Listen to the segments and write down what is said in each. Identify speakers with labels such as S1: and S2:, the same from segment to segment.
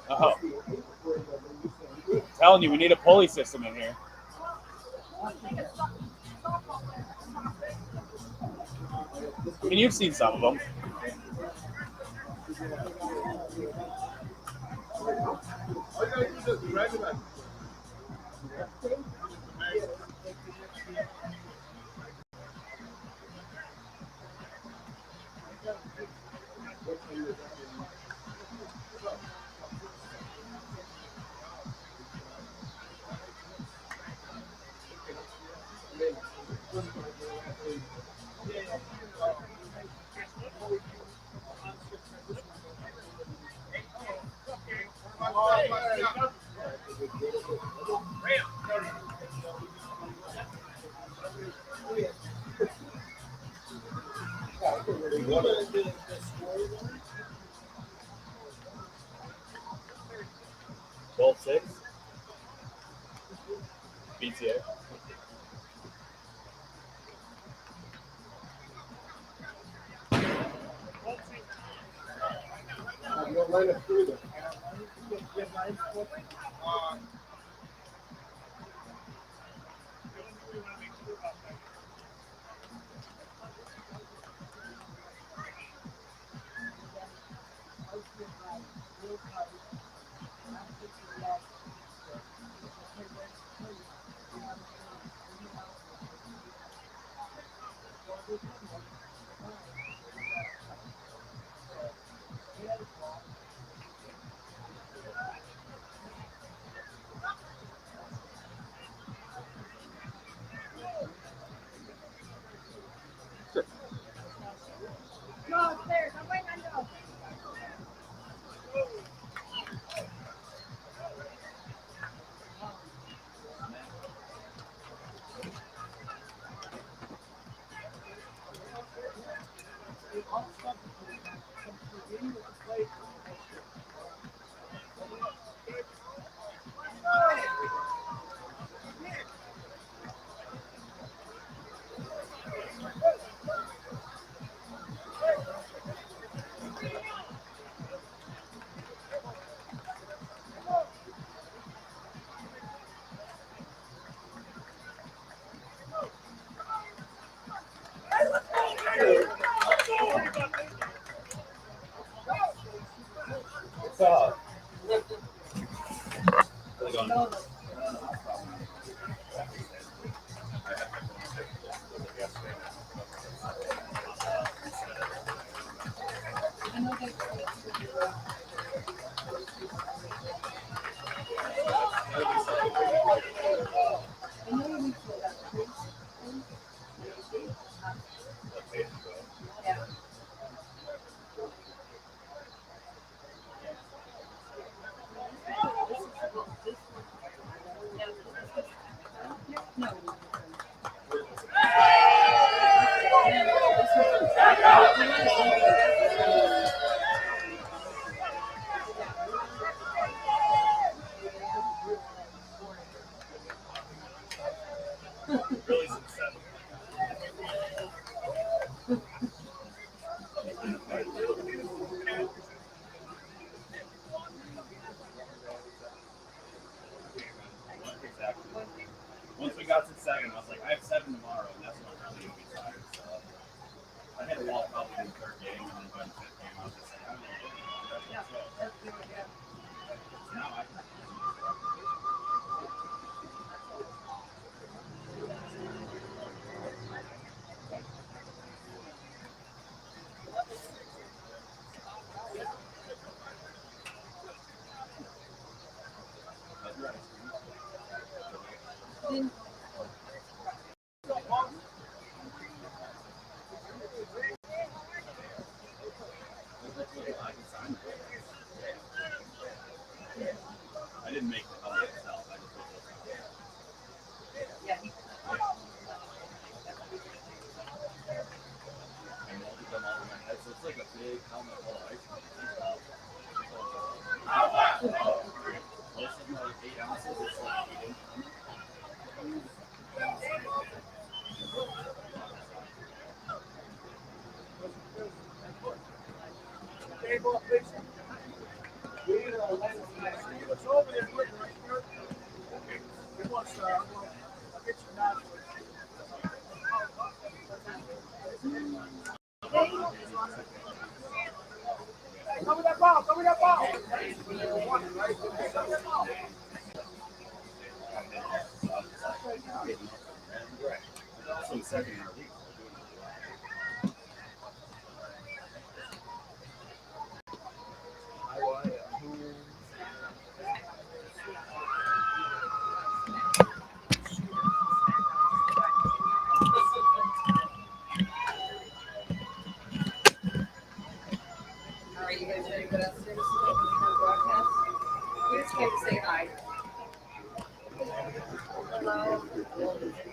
S1: Oh. I'm telling you, we need a pulley system in here. I mean, you've seen some of them. Both 6. BTA. What's up? Really since 7. Exactly. Once we got to 7, I was like, I have 7 tomorrow, and that's when I'm really going to be tired. So I had a walk probably in the 3rd game, and then by the 5th game, I was just like, I'm going to go. Now I can. I didn't make the helmet itself. I just put it on. And molded them all in my head. So it's like a big helmet full of ice cream. Most of them are like 8 ounces. It's like 8-inch helmet.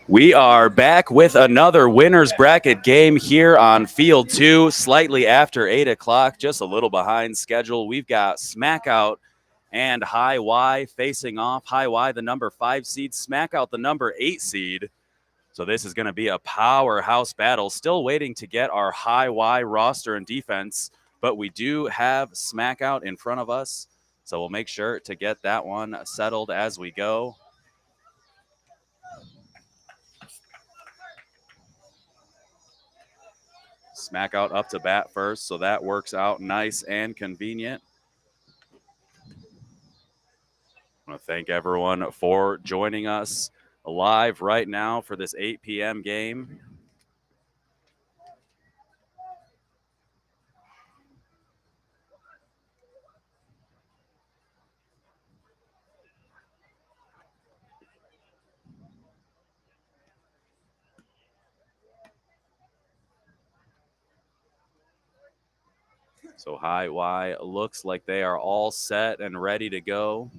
S2: We are back with another winner's bracket game here on Field 2, slightly after 8 o'clock, just a little behind schedule. We've got Smackout and High Y facing off. High Y, the number 5 seed, Smackout, the number 8 seed. So this is going to be a powerhouse battle. Still waiting to get our High Y roster and defense, but we do have Smackout in front of us. So we'll make sure to get that one settled as we go. Smackout up to bat first, so that works out nice and convenient. I want to thank everyone for joining us live right now for this 8 p.m. game. So High Y looks like they are all set and ready to go.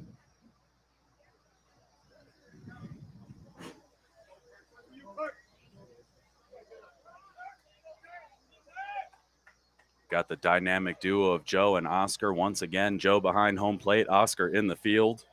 S2: Got the dynamic duo of Joe and Oscar once again. Joe behind home plate, Oscar in the field.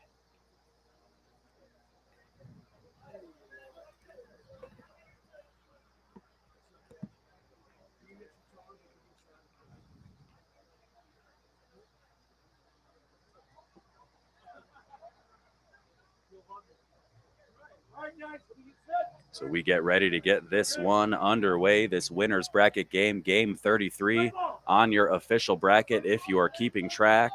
S2: So we get ready to get this one underway, this winner's bracket game, game 33 on your official bracket if you are keeping track.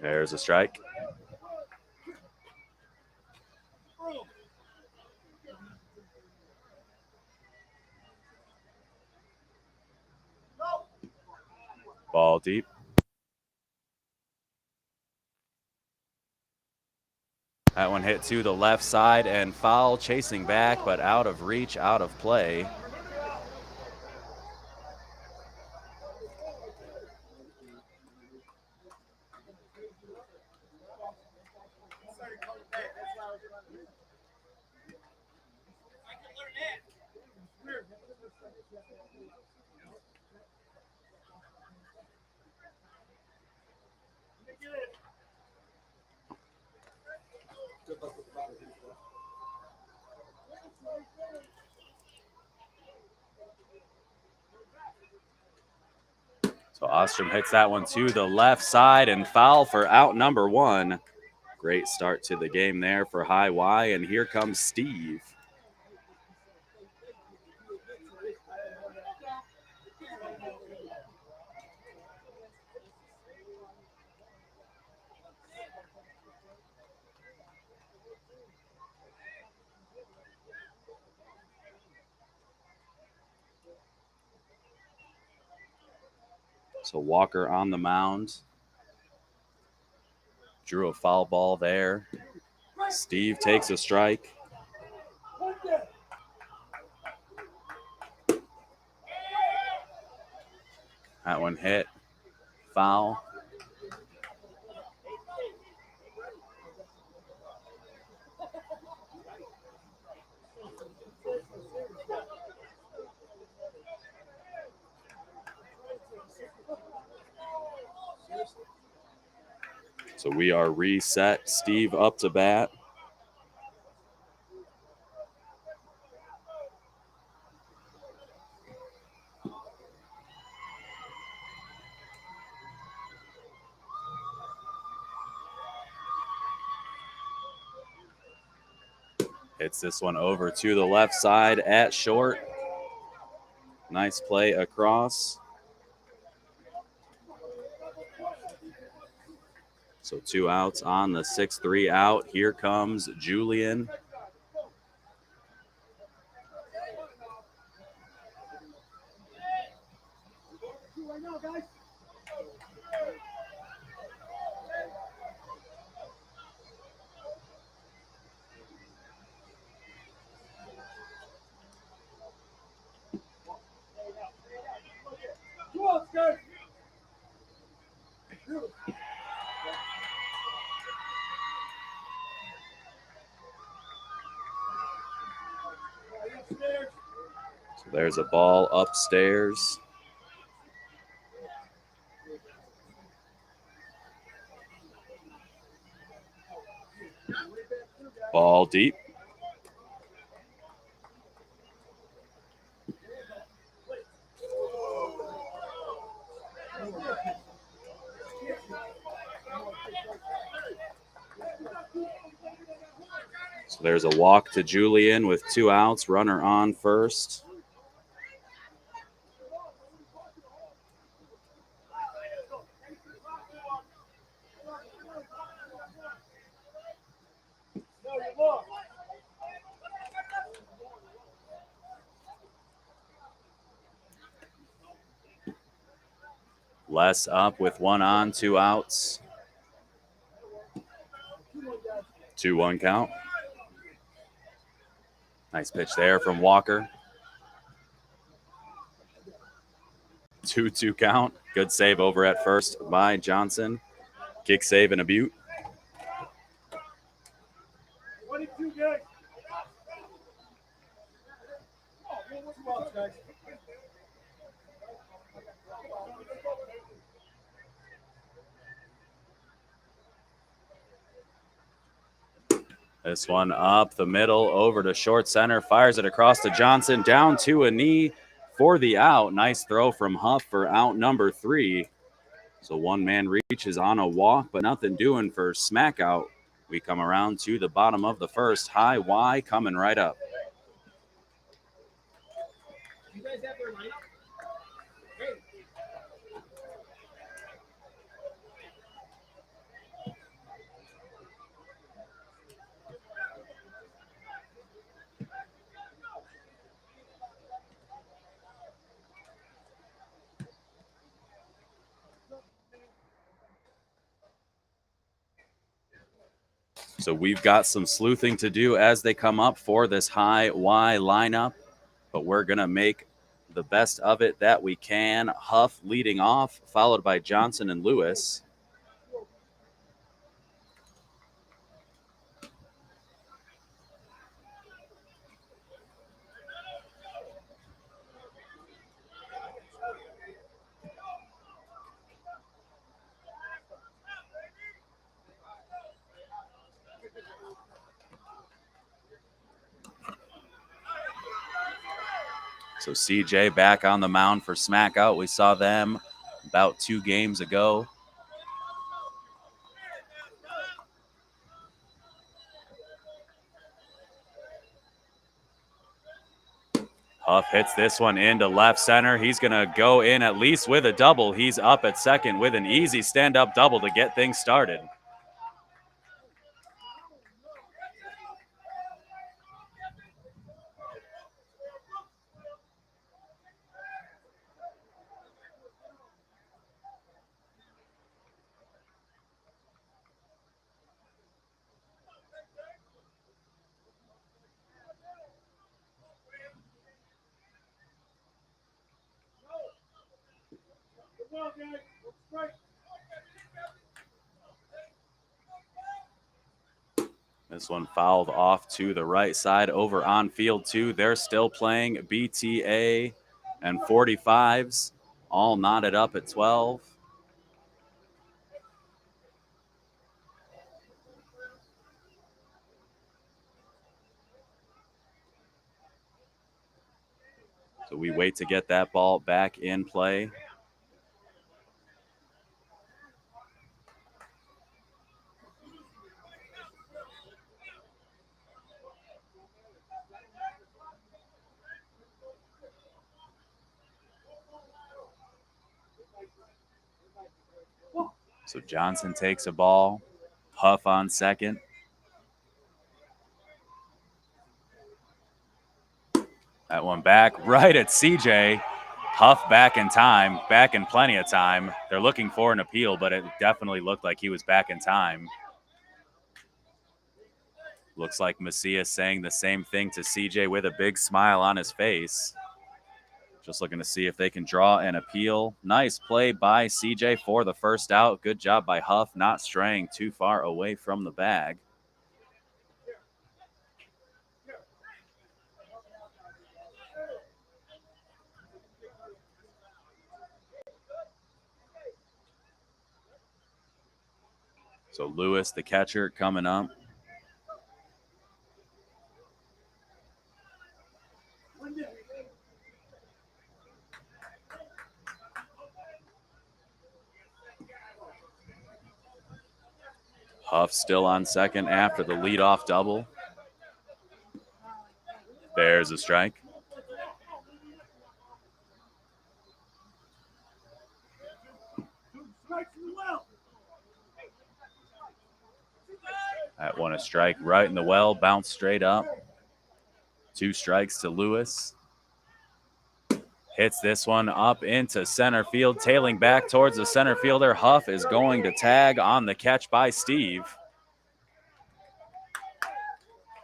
S2: There's a strike. Ball deep. That one hit to the left side and foul, chasing back, but out of reach, out of play. So Ostrom hits that one to the left side and foul for out number one. Great start to the game there for High Y, and here comes Steve. So Walker on the mound. Drew a foul ball there. Steve takes a strike. That one hit. Foul. So we are reset. Steve up to bat. Hits this one over to the left side at short. Nice play across. So 2 outs on the 6-3 out. Here comes Julian. So there's a ball upstairs. Ball deep. So there's a walk to Julian with 2 outs, runner on first. Les up with 1 on, 2 outs. 2-1 count. Nice pitch there from Walker. 2-2 count. Good save over at first by Johnson. Kick save and a butte. This one up the middle over to short center. Fires it across to Johnson. Down to a knee for the out. Nice throw from Huff for out number 3. So one man reaches on a walk, but nothing doing for Smackout. We come around to the bottom of the first. High Y coming right up.
S3: You guys have their mic? Hey.
S2: So we've got some sleuthing to do as they come up for this high Y lineup, but we're going to make the best of it that we can. Huff leading off, followed by Johnson and Lewis. So CJ back on the mound for Smackout. We saw them about 2 games ago. Huff hits this one into left center. He's going to go in at least with a double. He's up at second with an easy stand-up double to get things started. This one fouled off to the right side over on field 2. They're still playing BTA and 45s, all knotted up at 12. So we wait to get that ball back in play. So Johnson takes a ball. Huff on second. That one back right at CJ. Huff back in time, back in plenty of time. They're looking for an appeal, but it definitely looked like he was back in time. Looks like Macias saying the same thing to CJ with a big smile on his face. Just looking to see if they can draw an appeal. Nice play by CJ for the first out. Good job by Huff, not straying too far away from the bag. So Lewis, the catcher, coming up. Huff still on second after the leadoff double. There's a strike. That one a strike right in the well, bounced straight up. 2 strikes to Lewis. Hits this one up into center field, tailing back towards the center fielder. Huff is going to tag on the catch by Steve.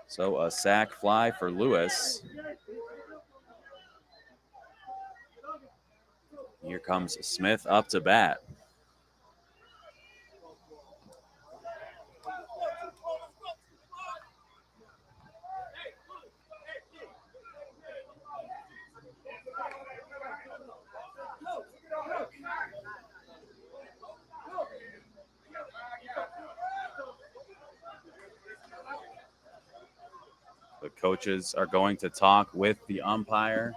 S2: So a sac fly for Lewis. Here comes Smith up to bat. The coaches are going to talk with the umpire.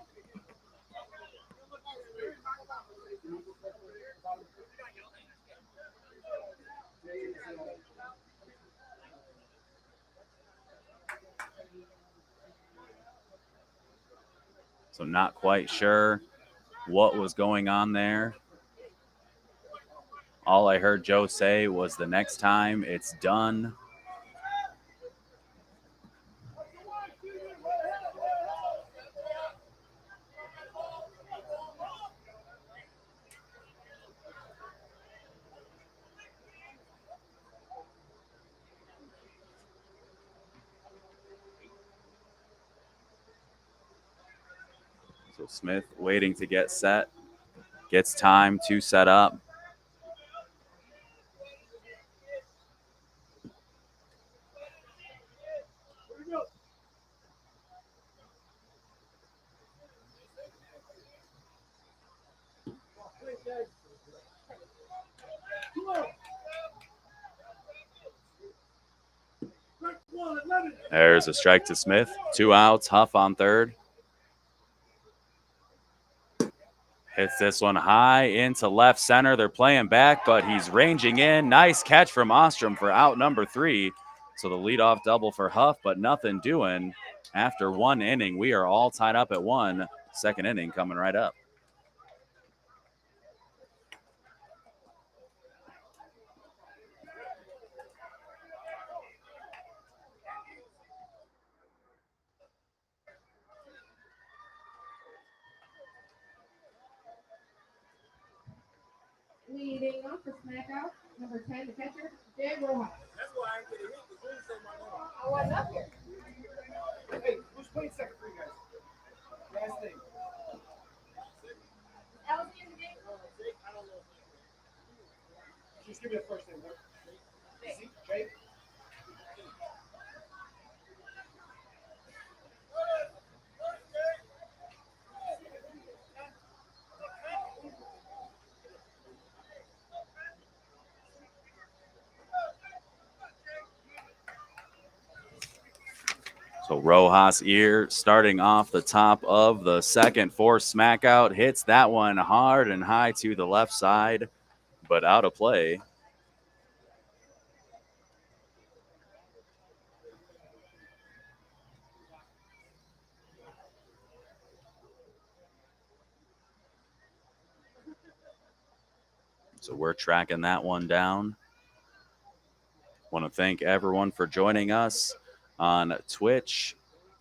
S2: So not quite sure what was going on there. All I heard Joe say was the next time it's done. So Smith waiting to get set, gets time to set up. There's a strike to Smith. 2 outs, Huff on third. Hits this one high into left center. They're playing back, but he's ranging in. Nice catch from Ostrom for out number 3. So the leadoff double for Huff, but nothing doing after 1 inning. We are all tied up at 1. Second inning coming right up.
S4: Leading off for Smackout, number 10, the catcher, Jay Rojas.
S3: That's why I didn't get a hit because Lou said my name.
S4: I wasn't up here.
S3: Hey, who's playing second for you guys? Last name.
S4: That was the end of the game.
S3: Jake, I don't know. Just give me the first name. What? Jake?
S2: So Rojas here starting off the top of the second for Smackout. Hits that one hard and high to the left side, but out of play. So we're tracking that one down. Want to thank everyone for joining us on Twitch,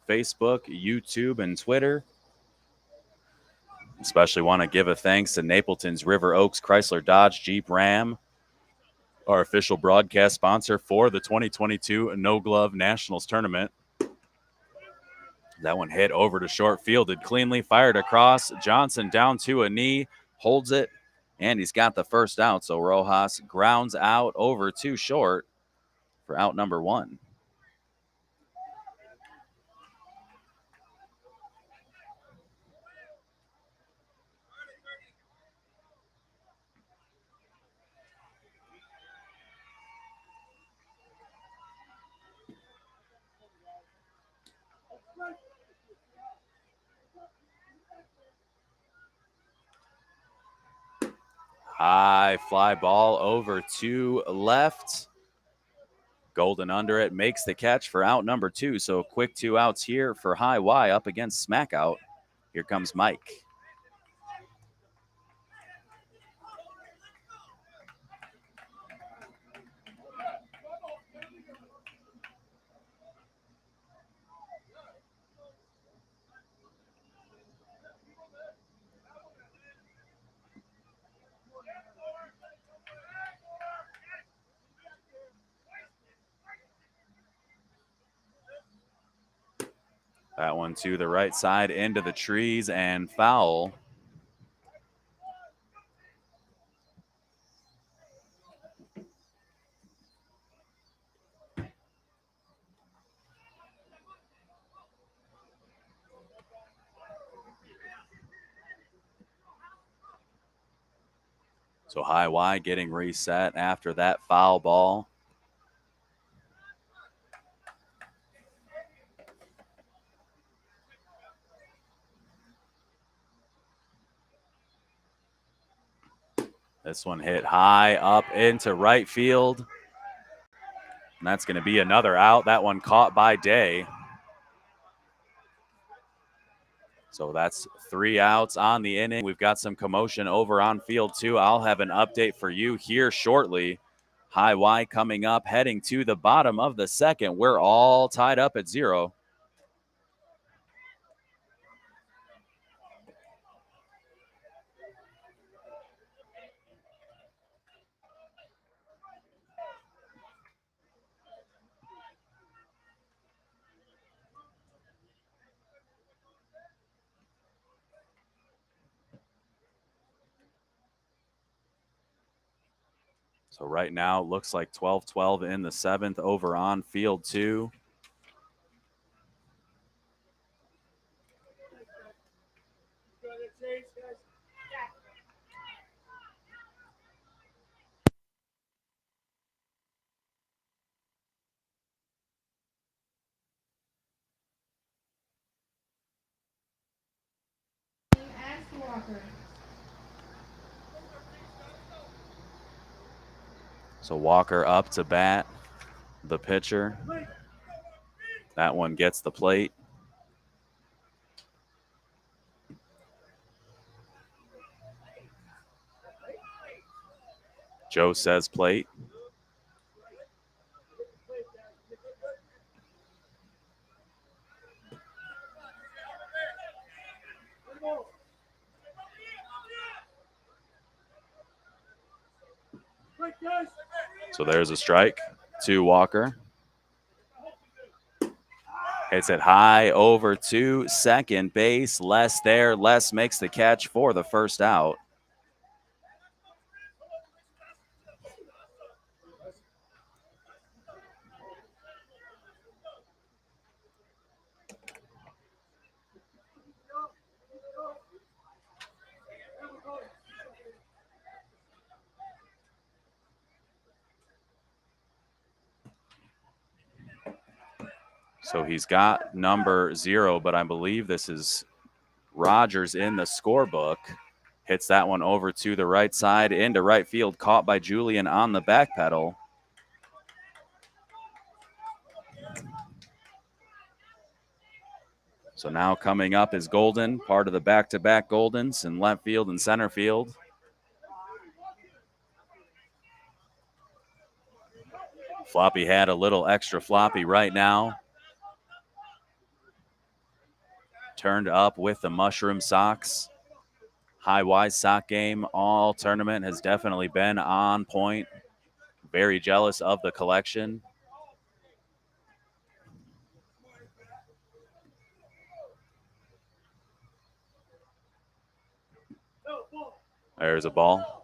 S2: Facebook, YouTube, and Twitter. Especially want to give a thanks to Napleton's River Oaks Chrysler Dodge Jeep Ram, our official broadcast sponsor for the 2022 No Glove Nationals Tournament. That one hit over to short, fielded cleanly, fired across. Johnson down to a knee, holds it, and he's got the first out. So Rojas grounds out over to short for out number one. High fly ball over to left. Golden under it, makes the catch for out number two. So quick 2 outs here for High Y up against Smackout. Here comes Mike. That one to the right side into the trees and foul. So High Y getting reset after that foul ball. This one hit high up into right field. And that's going to be another out. That one caught by Day. So that's 3 outs on the inning. We've got some commotion over on field 2. I'll have an update for you here shortly. High Y coming up, heading to the bottom of the second. We're all tied up at 0. So right now, it looks like 12-12 in the 7th over on field 2.
S4: Ask Walker.
S2: So Walker up to bat, the pitcher. That one gets the plate. Joe says plate. So there's a strike to Walker. Hits it high over to second base. Les there. Les makes the catch for the first out. So he's got number 0, but I believe this is Rogers in the scorebook. Hits that one over to the right side into right field, caught by Julian on the back pedal. So now coming up is Golden, part of the back-to-back Goldens in left field and center field. Floppy had a little extra floppy right now. Turned up with the mushroom socks. High-wise sock game all tournament has definitely been on point. Very jealous of the collection. There's a ball.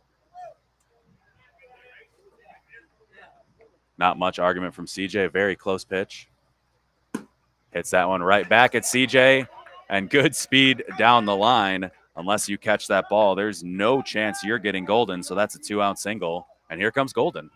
S2: Not much argument from CJ. Very close pitch. Hits that one right back at CJ. And good speed down the line. Unless you catch that ball, there's no chance you're getting Golden. So that's a 2-out single. And here comes Golden.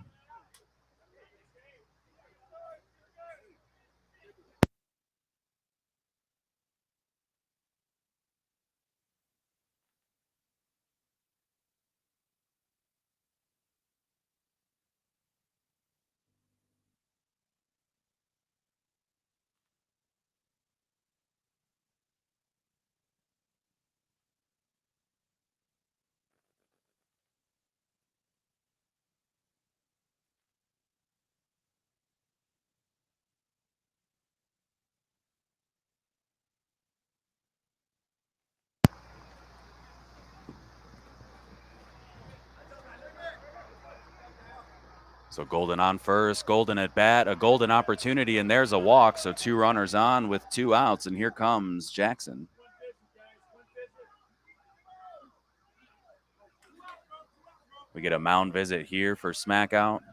S2: So Golden on first, Golden at bat, a Golden opportunity, and there's a walk. So 2 runners on with 2 outs, and here comes Jackson. We get a mound visit here for Smackout.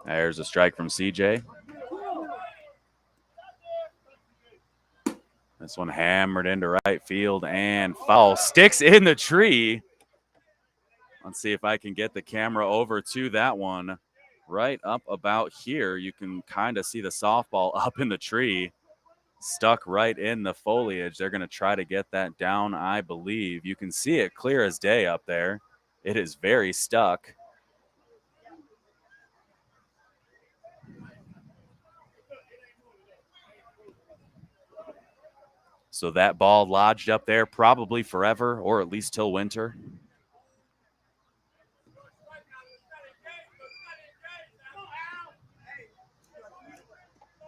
S2: There's a strike from CJ. This one hammered into right field and foul. Sticks in the tree. Let's see if I can get the camera over to that one. Right up about here, you can kind of see the softball up in the tree, stuck right in the foliage. They're going to try to get that down, I believe. You can see it clear as day up there. It is very stuck. So that ball lodged up there probably forever, or at least till winter.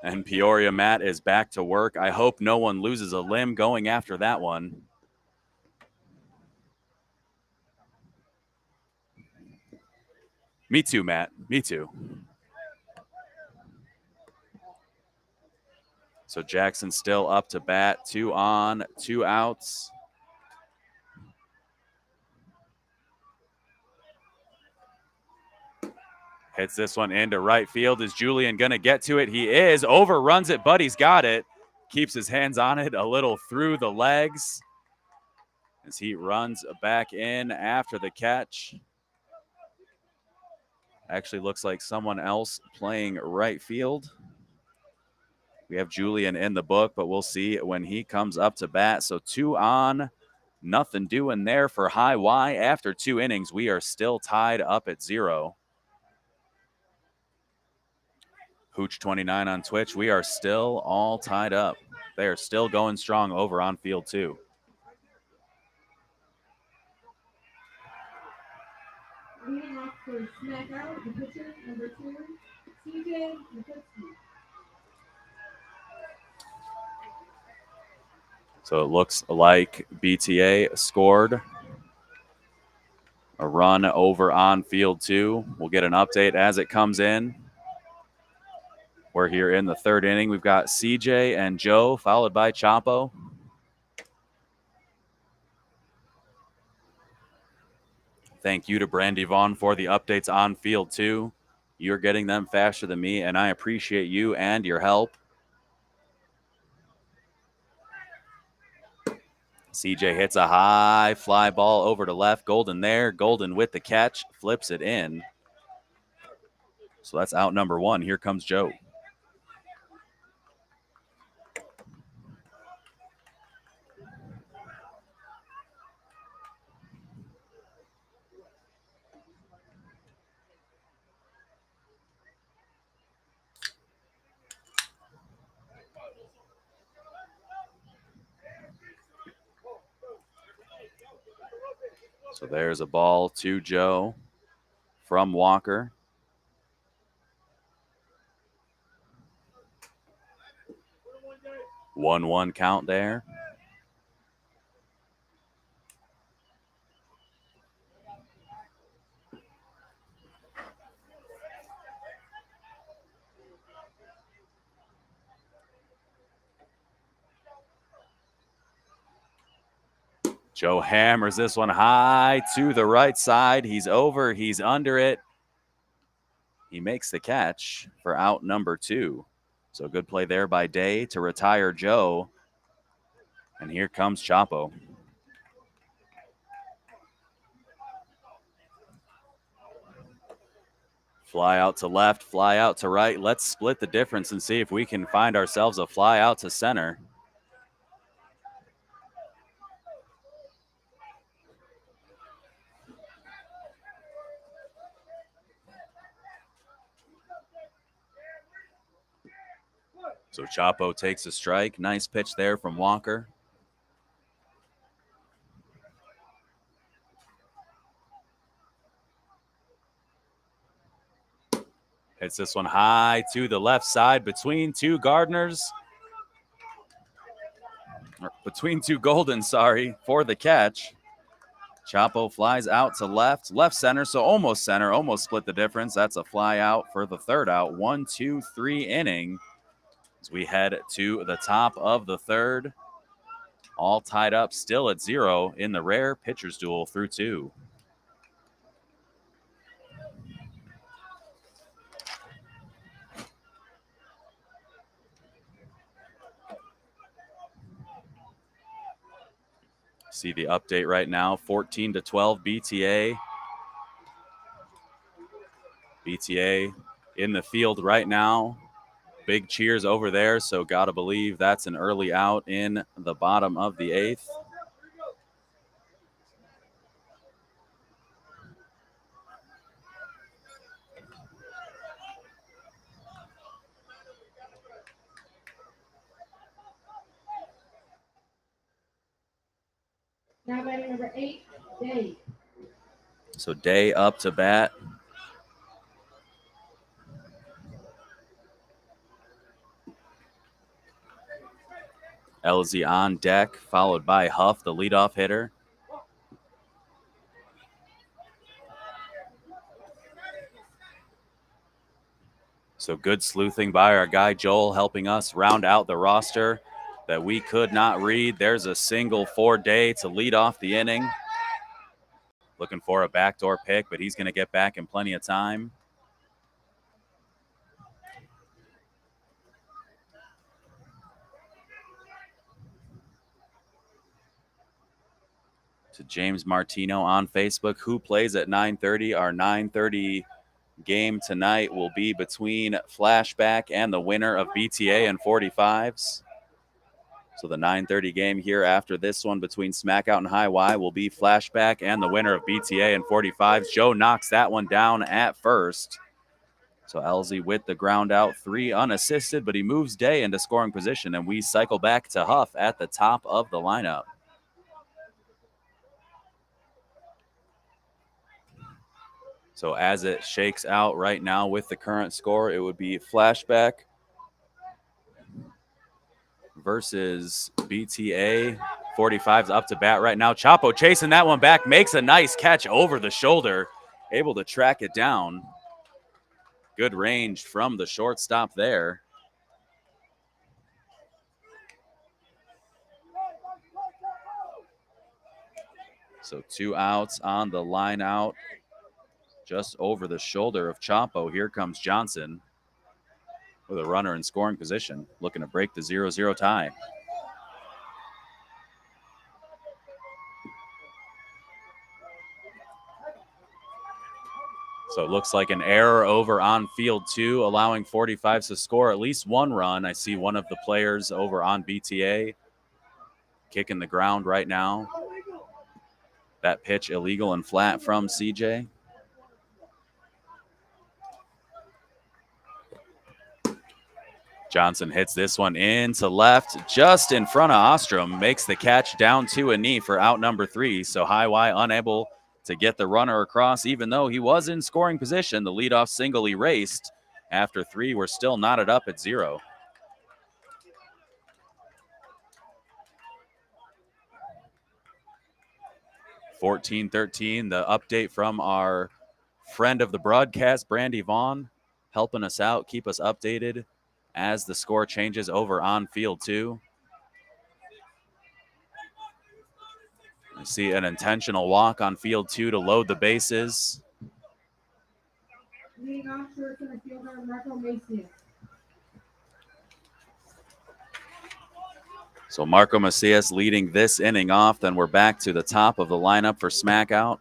S2: And Peoria Matt is back to work. I hope no one loses a limb going after that one. Me too, Matt. Me too. So Jackson still up to bat. 2 on, 2 outs. Hits this one into right field. Is Julian going to get to it? He is. Overruns it, but he's got it. Keeps his hands on it a little through the legs as he runs back in after the catch. Actually looks like someone else playing right field. We have Julian in the book, but we'll see when he comes up to bat. So 2 on, nothing doing there for High Y. After 2 innings, we are still tied up at 0. Hooch29 on Twitch, we are still all tied up. They are still going strong over on field 2.
S4: Leading off for Smackout, the pitcher, number 2, CJ Mikutsky.
S2: So it looks like BTA scored a run over on field 2. We'll get an update as it comes in. We're here in the 3rd inning. We've got CJ and Joe, followed by Chapo. Thank you to Brandy Vaughn for the updates on field 2. You're getting them faster than me, and I appreciate you and your help. CJ hits a high fly ball over to left. Golden there. Golden with the catch. Flips it in. So that's out number 1. Here comes Joe. So there's a ball to Joe from Walker. One count there. Joe hammers this one high to the right side. He's over, he's under it. He makes the catch for out number 2. So good play there by Day to retire Joe. And here comes Chapo. Fly out to left, fly out to right. Let's split the difference and see if we can find ourselves a fly out to center. So Chapo takes a strike. Nice pitch there from Walker. Hits this one high to the left side between two Gardners. Between two Golden, for the catch. Chapo flies out to left center, so almost center, almost split the difference. That's a fly out for the third out. 1-2-3 inning as we head to the top of the third. All tied up, still at 0 in the rare pitcher's duel through 2. See the update right now, 14-12 BTA. BTA in the field right now. Big cheers over there, so gotta believe that's an early out in the bottom of the 8th.
S4: Now batting number 8, Day.
S2: So Day up to bat. LZ on deck, followed by Huff, the leadoff hitter. So good sleuthing by our guy Joel, helping us round out the roster that we could not read. There's a single for Day to lead off the inning. Looking for a backdoor pick, but he's going to get back in plenty of time. To James Martino on Facebook, who plays at 9:30. Our 9:30 game tonight will be between Flashback and the winner of BTA and 45s. So the 9:30 game here after this one between Smackout and High Y will be Flashback and the winner of BTA and 45s. Joe knocks that one down at first. So LZ with the ground out, 3 unassisted, but he moves Day into scoring position, and we cycle back to Huff at the top of the lineup. So as it shakes out right now with the current score, it would be Flashback versus BTA. 45's up to bat right now. Chapo chasing that one back, makes a nice catch over the shoulder, able to track it down. Good range from the shortstop there. So 2 outs on the line out. Just over the shoulder of Chapo. Here comes Johnson with a runner in scoring position, looking to break the 0-0 tie. So it looks like an error over on field 2, allowing 45s to score at least 1 run. I see one of the players over on BTA kicking the ground right now. That pitch illegal and flat from CJ. Johnson hits this one into left, just in front of Ostrom, makes the catch down to a knee for out number 3. So High Y unable to get the runner across, even though he was in scoring position. The leadoff single erased. After 3, we're still knotted up at 0. (14-13). The update from our friend of the broadcast, Brandy Vaughn, helping us out, keep us updated as the score changes over on field 2. We see an intentional walk on field 2 to load the bases.
S4: Leading off short center fielder Marco Macias.
S2: So Marco Macias leading this inning off. Then we're back to the top of the lineup for Smackout.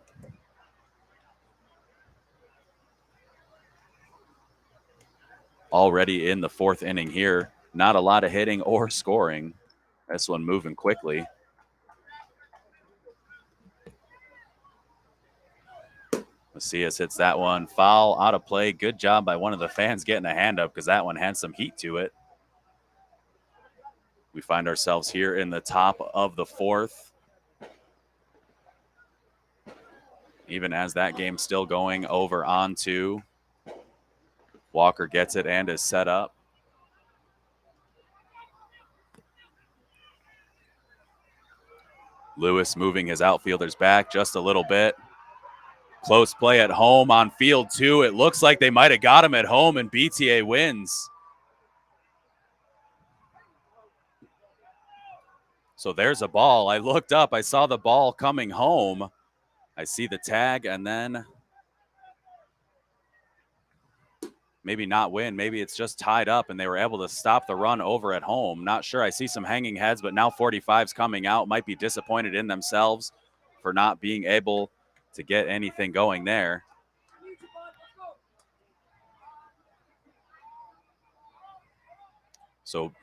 S2: Already in the 4th inning here. Not a lot of hitting or scoring. This one moving quickly. Macias hits that one foul, out of play. Good job by one of the fans getting a hand up because that one had some heat to it. We find ourselves here in the top of the 4th. Even as that game's still going over on 2. Walker gets it and is set up. Lewis moving his outfielders back just a little bit. Close play at home on field 2. It looks like they might have got him at home, and BTA wins. So there's a ball. I looked up. I saw the ball coming home. I see the tag, and then maybe not win. Maybe it's just tied up, and they were able to stop the run over at home. Not sure. I see some hanging heads, but now 45's coming out. Might be disappointed in themselves for not being able to get anything going there. So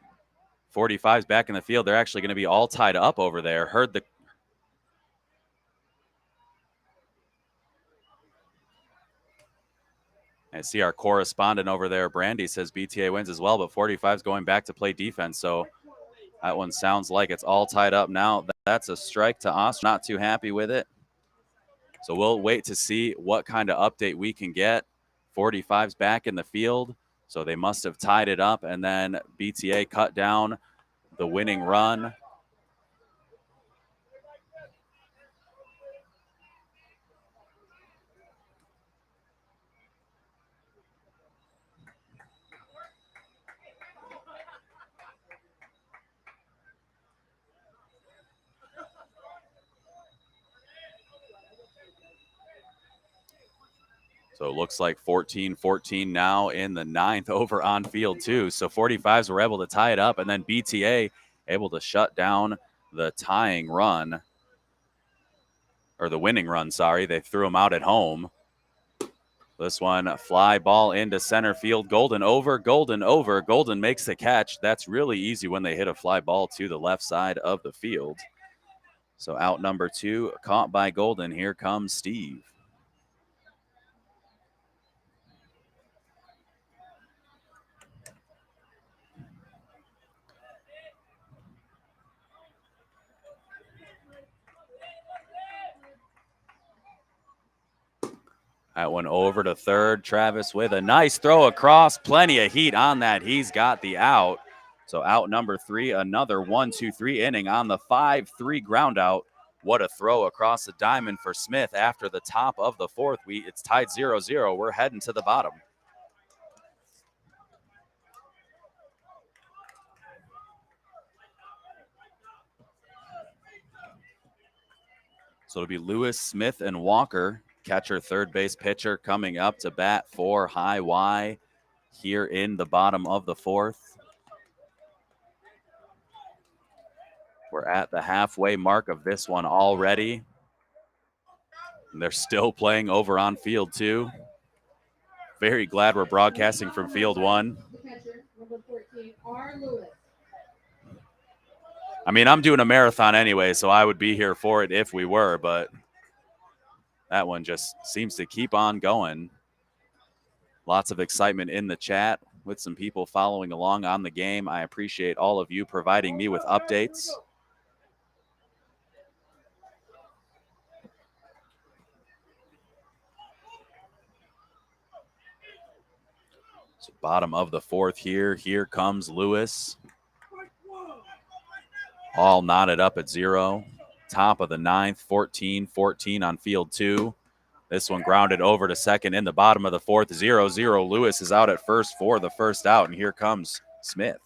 S2: 45's back in the field. They're actually going to be all tied up over there. Heard the I see our correspondent over there, Brandy, says BTA wins as well, but 45's going back to play defense. So that one sounds like it's all tied up now. That's a strike to us. Not too happy with it. So we'll wait to see what kind of update we can get. 45's back in the field, so they must have tied it up, and then BTA cut down the winning run. So it looks like 14-14 now in the 9th over on field 2. So 45s were able to tie it up, and then BTA able to shut down the tying run, or the winning run, sorry. They threw them out at home. This one, fly ball into center field. Golden over, Golden over. Golden makes the catch. That's really easy when they hit a fly ball to the left side of the field. So out number 2, caught by Golden. Here comes Steve. That one over to third. Travis with a nice throw across. Plenty of heat on that. He's got the out. So out number 3, another 1-2-3 inning on the 5-3 ground out. What a throw across the diamond for Smith after the top of the 4th. It's tied 0-0. We're heading to the bottom. So it'll be Lewis, Smith, and Walker. Catcher, third base, pitcher coming up to bat for High Y here in the bottom of the 4th. We're at the halfway mark of this one already. And they're still playing over on field 2. Very glad we're broadcasting from field 1.
S4: The catcher, number 14, R. Lewis.
S2: I mean, I'm doing a marathon anyway, so I would be here for it if we were, but that one just seems to keep on going. Lots of excitement in the chat with some people following along on the game. I appreciate all of you providing me with updates. So bottom of the fourth here. Here comes Lewis. All knotted up at 0. Top of the ninth, 14-14 on field 2. This one grounded over to second in the bottom of the fourth, 0-0. Lewis is out at first for the first out, and here comes Smith.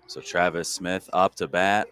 S2: So Travis Smith up to bat.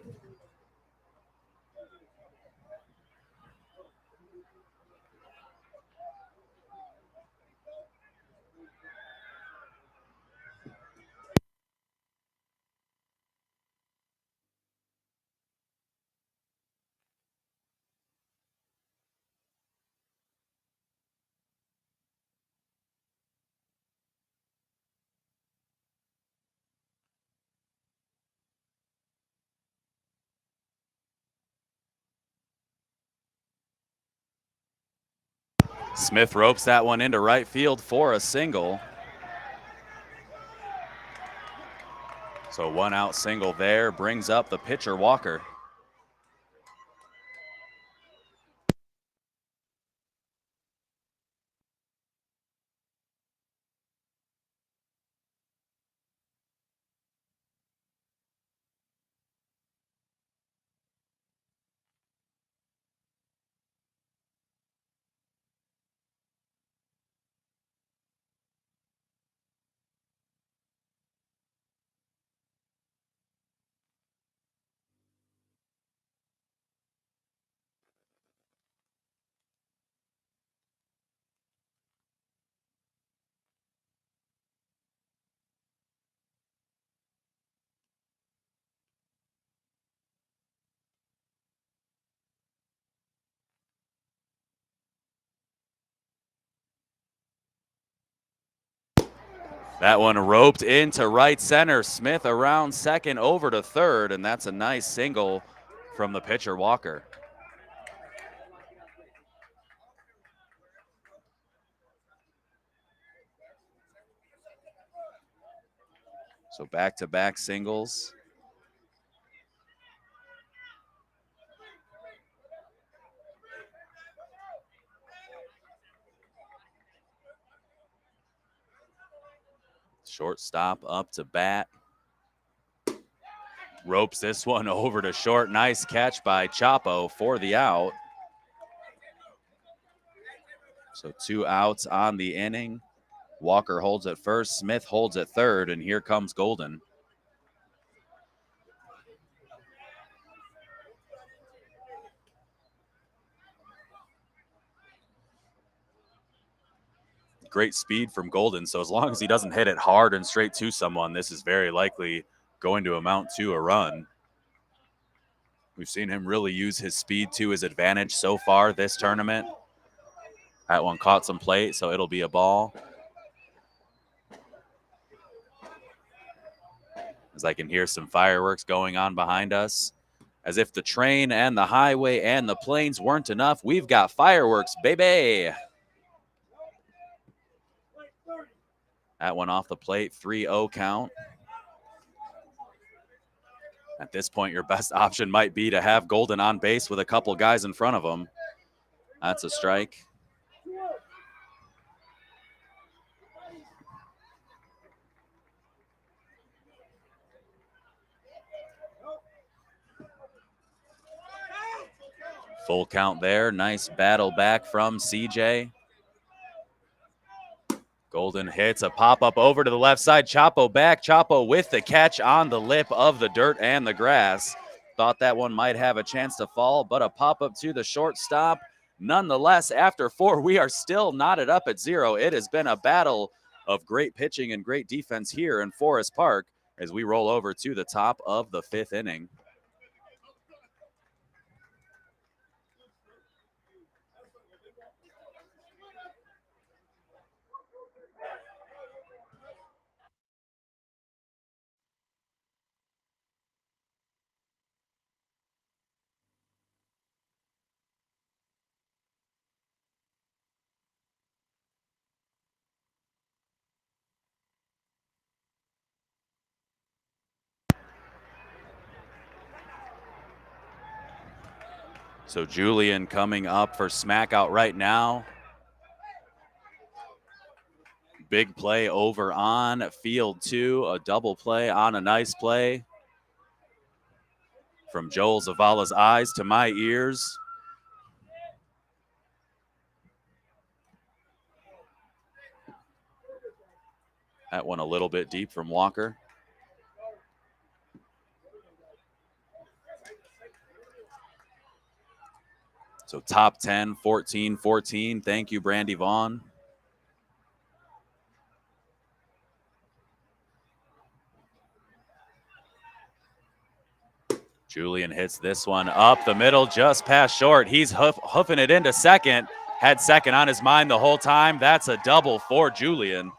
S2: Smith ropes that one into right field for a single. So 1 out single there brings up the pitcher Walker. That one roped into right center. Smith around second over to third, and that's a nice single from the pitcher Walker. So back-to-back singles. Shortstop up to bat. Ropes this one over to short. Nice catch by Chapo for the out. So 2 outs on the inning. Walker holds at first, Smith holds at third, and here comes Golden. Great speed from Golden, so as long as he doesn't hit it hard and straight to someone, this is very likely going to amount to a run. We've seen him really use his speed to his advantage so far this tournament. That one caught some plate, so it'll be a ball. As I can hear some fireworks going on behind us. As if the train and the highway and the planes weren't enough, we've got fireworks, baby. That one off the plate, 3-0 count. At this point, your best option might be to have Golden on base with a couple guys in front of him. That's a strike. Full count there. Nice battle back from CJ. Golden hits a pop-up over to the left side. Chapo back. Chapo with the catch on the lip of the dirt and the grass. Thought that one might have a chance to fall, but a pop-up to the shortstop. Nonetheless, after 4, we are still knotted up at 0. It has been a battle of great pitching and great defense here in Forest Park as we roll over to the top of the 5th inning. So Julian coming up for Smackout right now. Big play over on field 2, a double play on a nice play. From Joel Zavala's eyes to my ears. That one a little bit deep from Walker. So top 10, 14-14. Thank you, Brandy Vaughn. Julian hits this one up the middle, just past short. He's hoofing it into second. Had second on his mind the whole time. That's a double for Julian.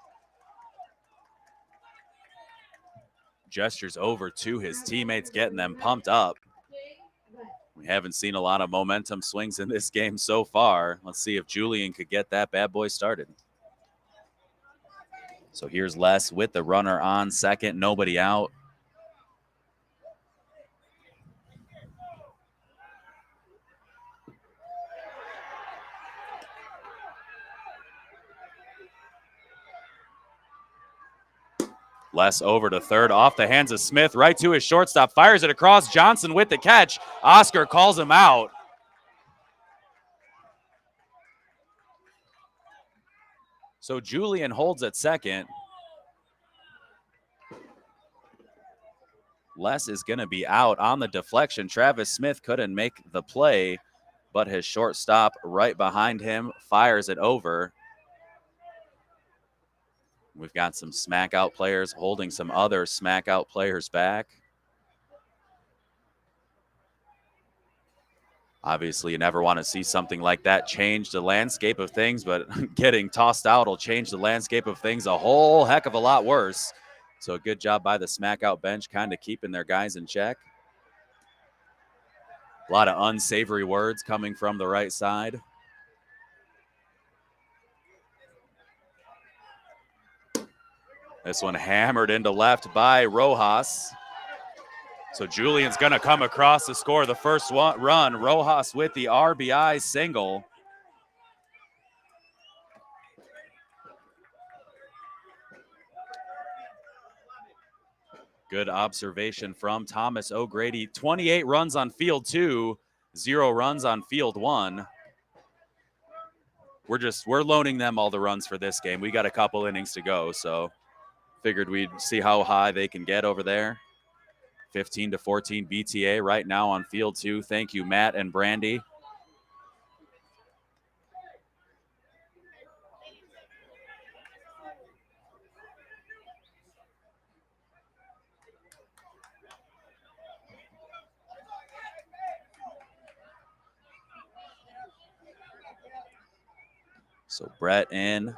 S2: Gestures over to his teammates, getting them pumped up. We haven't seen a lot of momentum swings in this game so far. Let's see if Julian could get that bad boy started. So here's Les with the runner on second, nobody out. Les over to third, off the hands of Smith, right to his shortstop, fires it across. Johnson with the catch. Oscar calls him out. So Julian holds at second. Les is going to be out on the deflection. Travis Smith couldn't make the play, but his shortstop right behind him fires it over. We've got some Smackout players holding some other Smackout players back. Obviously, you never want to see something like that change the landscape of things, but getting tossed out will change the landscape of things a whole heck of a lot worse. So a good job by the Smackout bench, kind of keeping their guys in check. A lot of unsavory words coming from the right side. This one hammered into left by Rojas. So Julian's going to come across to score the first run. Rojas with the RBI single. Good observation from Thomas O'Grady. 28 runs on field 2, 0 runs on field 1. We're loaning them all the runs for this game. We got a couple innings to go, so figured we'd see how high they can get over there. 15-14 BTA right now on field 2. Thank you, Matt and Brandy. So Brett in.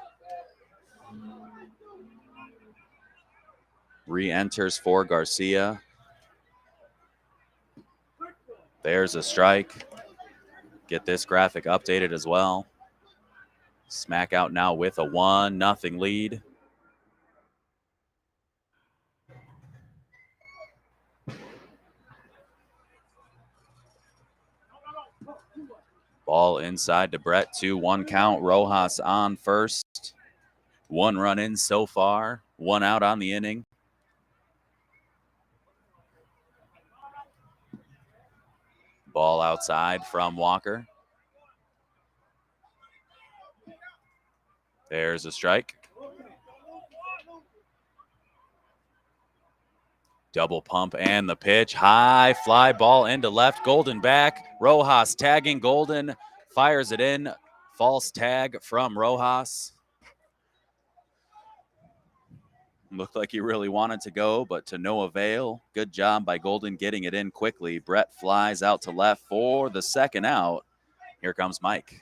S2: Re-enters for Garcia. There's a strike. Get this graphic updated as well. Smackout now with a 1-0 lead. Ball inside to Brett, 2-1 count. Rojas on first. 1 run in so far, 1 out on the inning. Ball outside from Walker. There's a strike. Double pump and the pitch. High fly ball into left. Golden back. Rojas tagging. Golden fires it in. False tag from Rojas. Looked like he really wanted to go, but to no avail. Good job by Golden getting it in quickly. Brett flies out to left for the second out. Here comes Mike.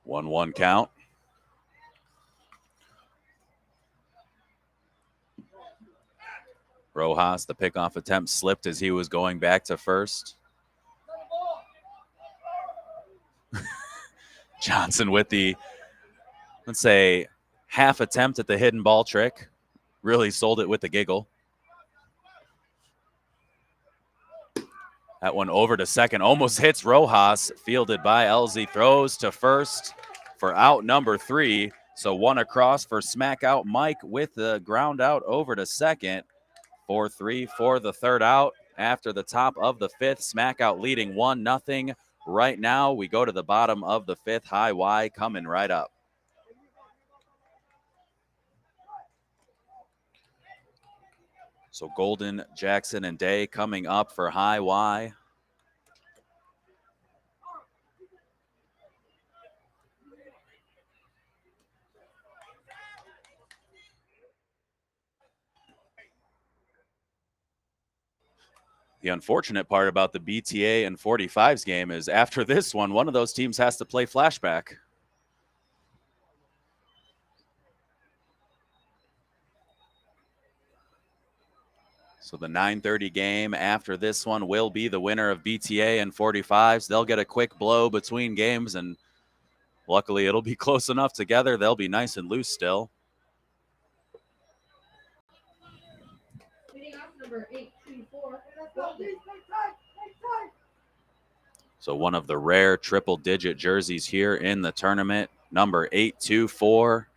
S2: 1-1 count. Rojas, the pickoff attempt slipped as he was going back to first. Johnson with the, let's say, half attempt at the hidden ball trick. Really sold it with the giggle. That one over to second, almost hits Rojas, fielded by LZ, throws to first for out number 3. So one across for Smackout. Mike with the ground out over to second. 4-3 for the third out after the top of the 5th. Smackout leading 1-0 right now. We go to the bottom of the 5th. High Y coming right up. So Golden, Jackson, and Day coming up for High Y. The unfortunate part about the BTA and 45s game is after this one of those teams has to play flashback. So the 9:30 game after this one will be the winner of BTA and 45s. They'll get a quick blow between games, and luckily it'll be close enough together. They'll be nice and loose still.
S4: Leading off number 824.
S2: So one of the rare triple-digit jerseys here in the tournament, number 824.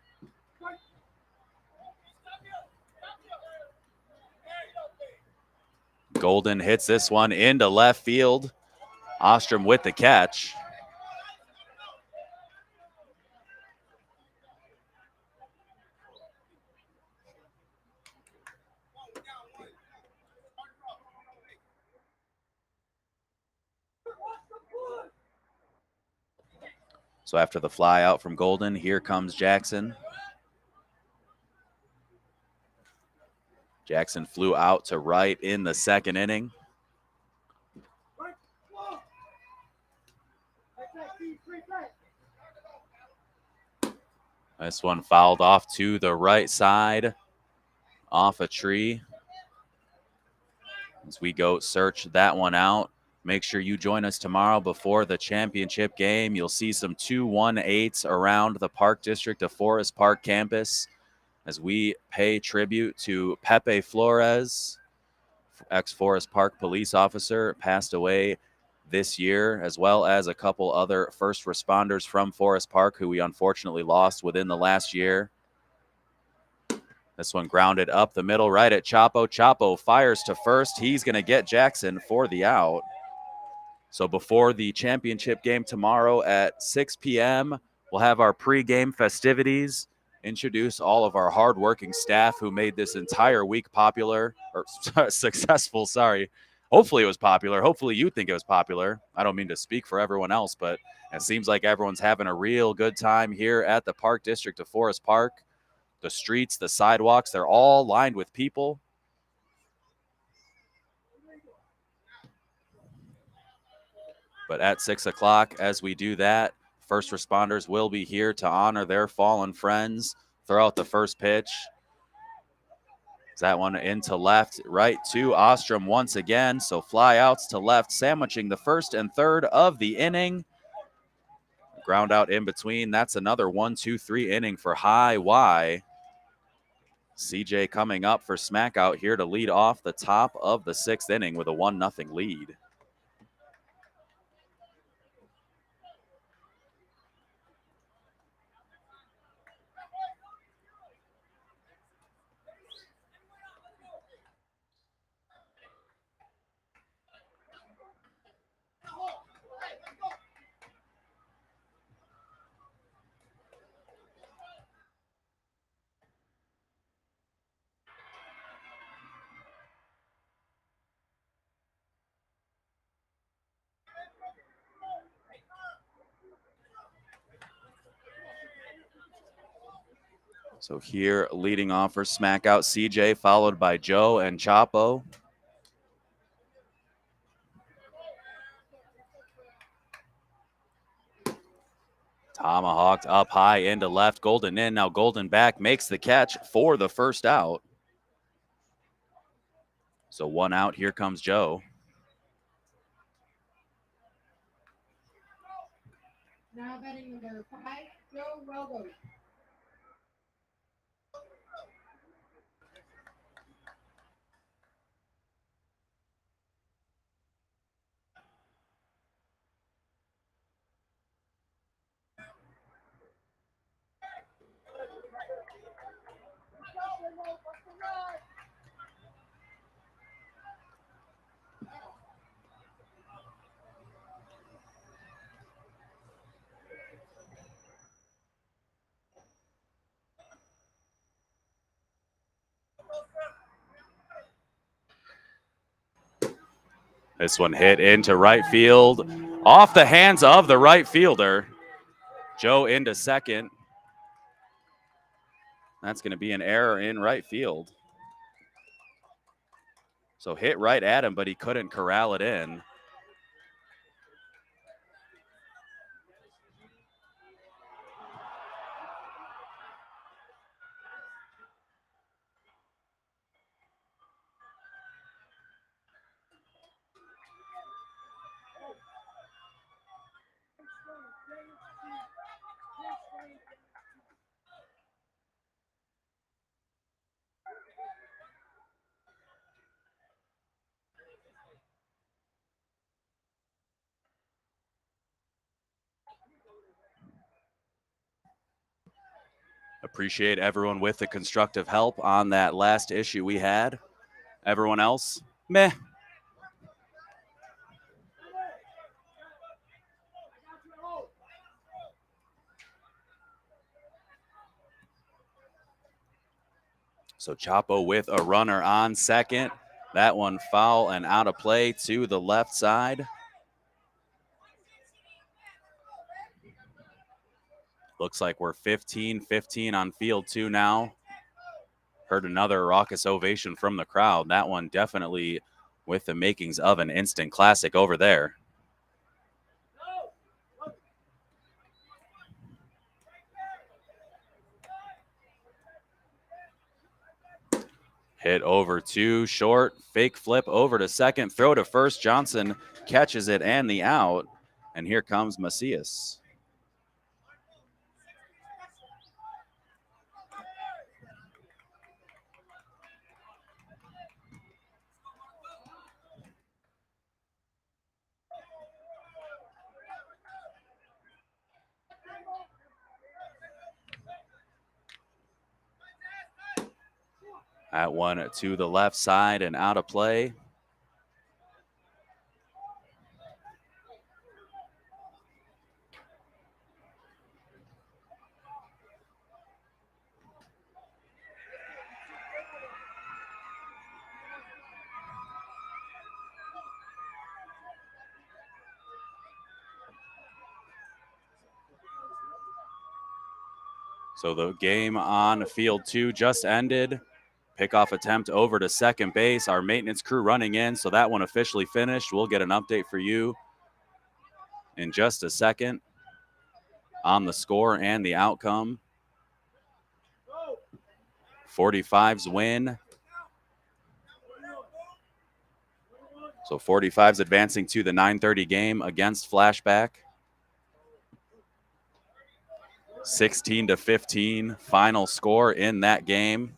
S2: Golden hits this one into left field. Ostrom with the catch. So after the fly out from Golden, here comes Jackson. Jackson flew out to right in the second inning. This one fouled off to the right side, off a tree. As we go search that one out. Make sure you join us tomorrow before the championship game. You'll see some 218s around the Park District of Forest Park campus as we pay tribute to Pepe Flores, ex-Forest Park police officer, passed away this year, as well as a couple other first responders from Forest Park who we unfortunately lost within the last year. This one grounded up the middle right at Chapo. Chapo fires to first. He's going to get Jackson for the out. So before the championship game tomorrow at 6 p.m., we'll have our pregame festivities, introduce all of our hardworking staff who made this entire week popular, or successful, sorry. Hopefully it was popular. Hopefully you think it was popular. I don't mean to speak for everyone else, but it seems like everyone's having a real good time here at the Park District of Forest Park. The streets, the sidewalks, they're all lined with people. But at 6 o'clock, as we do that, first responders will be here to honor their fallen friends. Throw out the first pitch. That one into left, right to Ostrom once again. So fly outs to left, sandwiching the first and third of the inning. Ground out in between. That's another 1-2-3 inning for High Y. CJ coming up for Smackout here to lead off the top of the 6th inning with a 1-0 lead. So here leading off for Smackout, CJ, followed by Joe and Chapo. Tomahawked up high into left, Golden in. Now Golden back, makes the catch for the first out. So one out, here comes Joe.
S4: Now batting number 5, Joe Robo.
S2: This one hit into right field, off the hands of the right fielder. Joe into second. That's going to be an error in right field. So hit right at him, but he couldn't corral it in. Appreciate everyone with the constructive help on that last issue we had. Everyone else, meh. So Chapo with a runner on second. That one foul and out of play to the left side. Looks like we're 15-15 on field 2 now. Heard another raucous ovation from the crowd. That one definitely with the makings of an instant classic over there. Hit over to short, fake flip over to second, throw to first. Johnson catches it and the out. And here comes Macias. That one to the left side and out of play. So the game on field 2 just ended. Pickoff attempt over to second base. Our maintenance crew running in, so that one officially finished. We'll get an update for you in just a second on the score and the outcome. 45's win. So 45's advancing to the 9:30 game against Flashback. 16-15 final score in that game.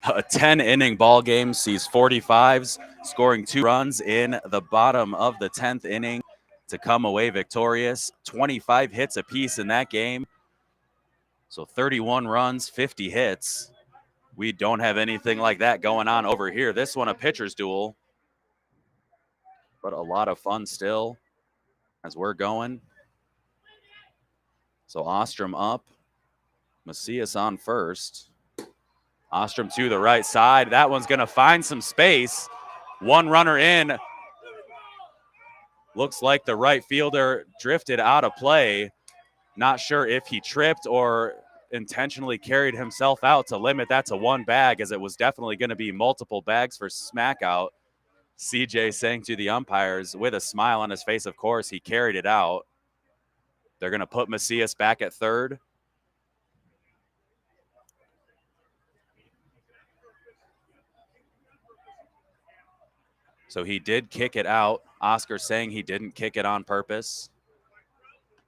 S2: A 10-inning ball game sees 45's scoring 2 runs in the bottom of the 10th inning to come away victorious. 25 hits apiece in that game. So 31 runs, 50 hits. We don't have anything like that going on over here. This one a pitcher's duel, but a lot of fun still as we're going. So Ostrom up, Macias on first. Ostrom to the right side. That one's going to find some space. One runner in. Looks like the right fielder drifted out of play. Not sure if he tripped or intentionally carried himself out to limit that to one bag, as it was definitely going to be multiple bags for Smackout. CJ saying to the umpires with a smile on his face, of course, he carried it out. They're going to put Macias back at third. So he did kick it out Oscar saying he didn't kick it on purpose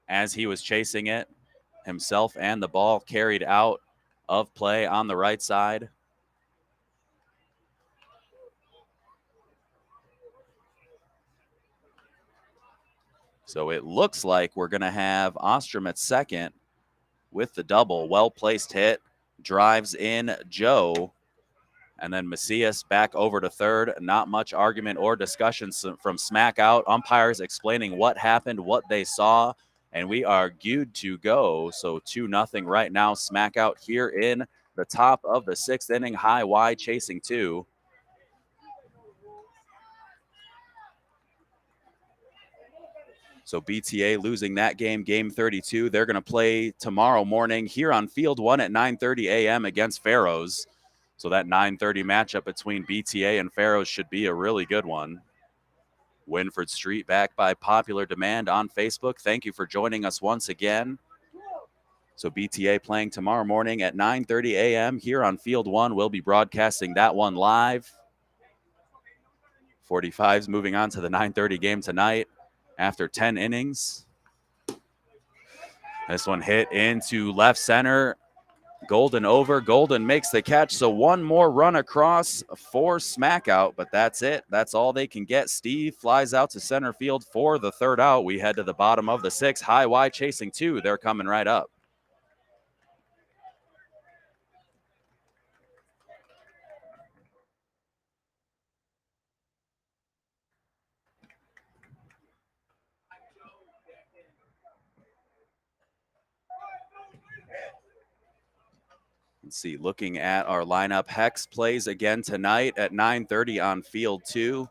S2: as he was chasing it himself, and the ball carried out of play on the right side. So it looks like we're going to have Ostrom at second with the double. Well-placed hit, drives in Joe, and then Macias back over to third. Not much argument or discussion from Smackout. Umpires explaining what happened, what they saw, and we are good to go. So 2-0 right now. Smackout here in the top of the sixth inning. High Y chasing two. So BTA losing that game, game 32. They're going to play tomorrow morning here on Field 1 at 9:30 a.m. against Pharaohs. So that 9:30 matchup between BTA and Pharaohs should be a really good one. Winford Street back by popular demand on Facebook. Thank you for joining us once again. So BTA playing tomorrow morning at 9:30 a.m. here on Field 1. We'll be broadcasting that one live. 45s moving on to the 9:30 game tonight after 10 innings. This one hit into left center. Golden over. Golden makes the catch. So one more run across for Smackout, but that's it. That's all they can get. Steve flies out to center field for the third out. We head to the bottom of the sixth. High Y chasing two. They're coming right up. Let's see, looking at our lineup, Hex plays again tonight at 9:30 on Field 2.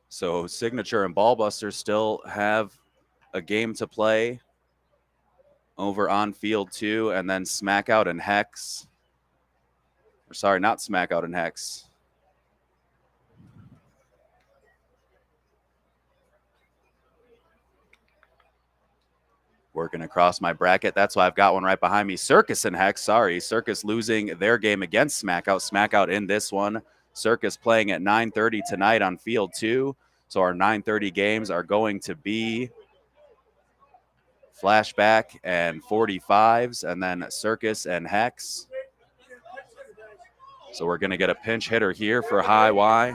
S2: So Signature and Ballbuster still have a game to play over on Field 2, and then Smackout and Hex. Or sorry, not Smackout and Hex. Working across my bracket. That's why I've got one right behind me. Circus and Hex. Sorry, Circus losing their game against Smackout. Smackout in this one. Circus playing at 9:30 tonight on Field 2. So our 9:30 games are going to be Flashback and 45s, and then Circus and Hex. So we're going to get a pinch hitter here for High Y.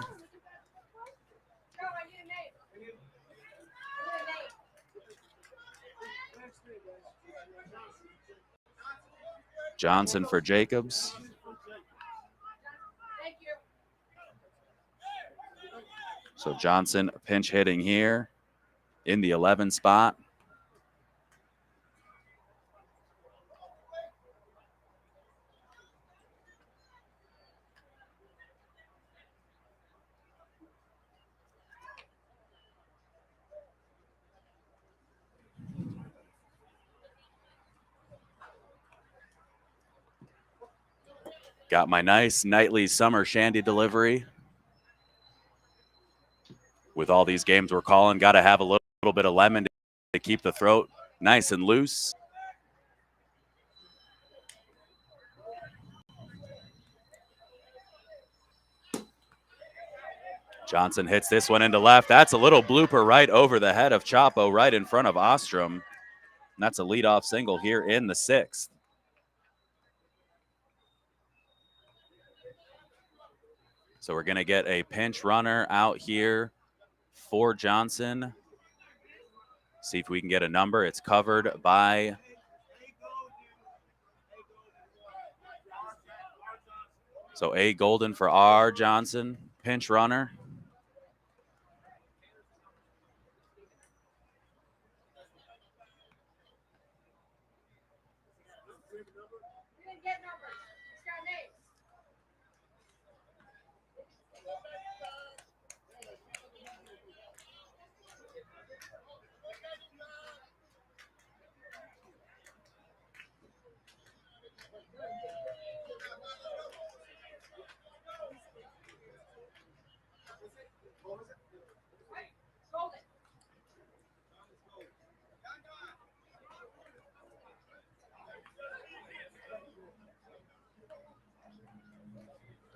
S2: Johnson for Jacobs. So Johnson pinch hitting here in the 11 spot. Got my nice nightly summer shandy delivery. With all these games we're calling, got to have a little bit of lemon to keep the throat nice and loose. Johnson hits this one into left. That's a little blooper right over the head of Chapo, right in front of Ostrom. And that's a leadoff single here in the sixth. So we're going to get a pinch runner out here for Johnson. See if we can get a number. It's covered by so A. Golden for R. Johnson, pinch runner.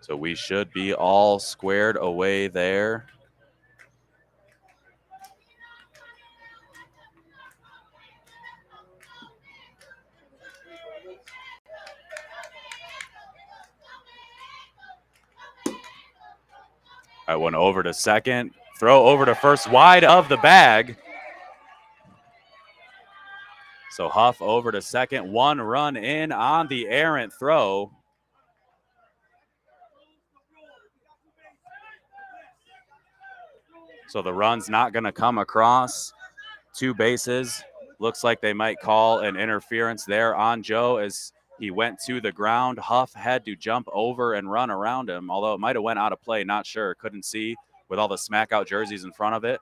S2: So we should be all squared away there. I went over to second. Throw over to first, wide of the bag. So Huff over to second. 1 run in on the errant throw. So the run's not going to come across. 2 bases. Looks like they might call an interference there on Joe as he went to the ground. Huff had to jump over and run around him, although it might have went out of play. Not sure. Couldn't see with all the Smackout jerseys in front of it.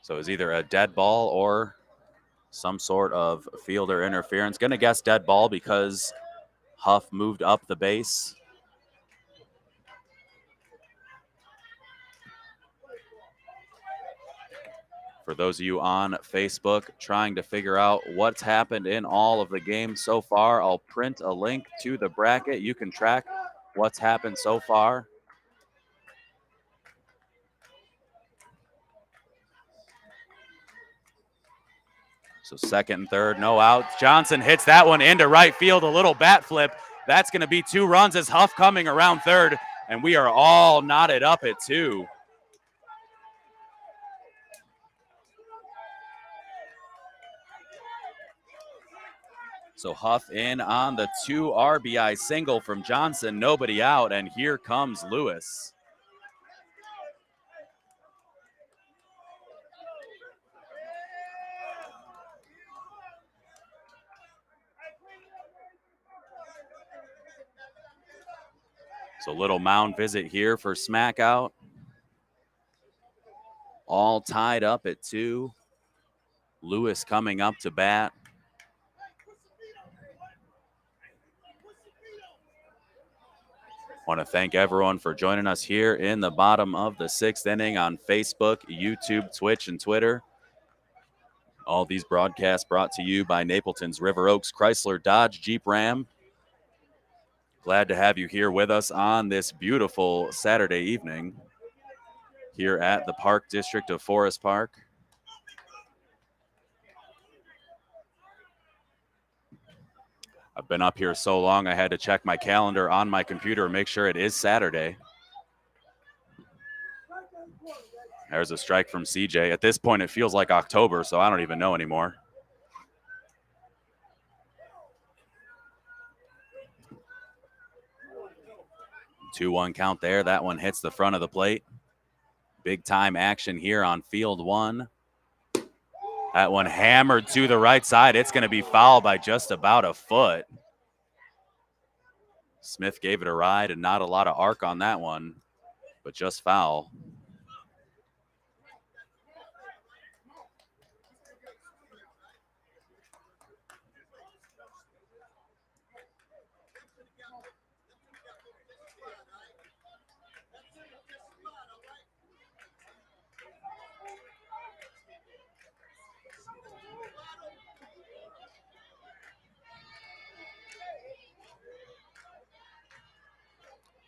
S2: So it was either a dead ball or some sort of fielder interference. Going to guess dead ball because Huff moved up the base. For those of you on Facebook trying to figure out what's happened in all of the games so far, I'll print a link to the bracket. You can track what's happened so far. So second and third, no outs. Johnson hits that one into right field, a little bat flip. That's going to be 2 runs as Huff coming around third, and we are all knotted up at 2. So Huff in on the 2 RBI single from Johnson, nobody out, and here comes Lewis. So little mound visit here for Smackout. All tied up at 2. Lewis coming up to bat. Want to thank everyone for joining us here in the bottom of the 6th inning on Facebook, YouTube, Twitch, and Twitter. All these broadcasts brought to you by Napleton's River Oaks Chrysler Dodge Jeep Ram. Glad to have you here with us on this beautiful Saturday evening here at the Park District of Forest Park. I've been up here so long I had to check my calendar on my computer and make sure it is Saturday. There's a strike from CJ. At this point, it feels like October, so I don't even know anymore. 2-1 count there. That one hits the front of the plate. Big time action here on field 1. That one hammered to the right side. It's going to be fouled by just about a foot. Smith gave it a ride and not a lot of arc on that one, but just foul.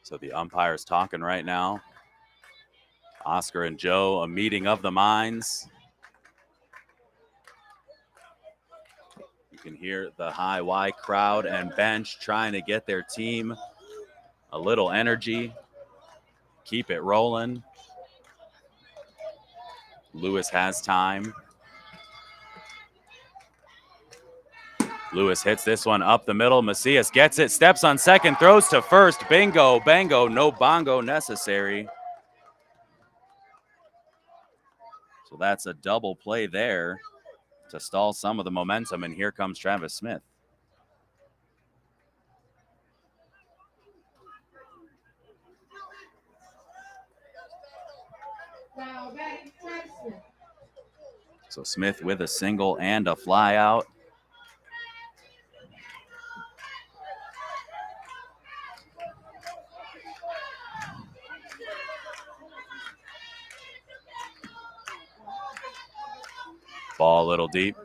S2: So the umpire's talking right now. Oscar and Joe, a meeting of the minds. You can hear the high Y crowd and bench trying to get their team a little energy. Keep it rolling. Lewis has time. Lewis hits this one up the middle. Macias gets it, steps on second, throws to first. Bingo, bango, no bongo necessary. So that's a double play there to stall some of the momentum, and here comes Travis Smith. So Smith with a single and a fly out. Ball a little deep.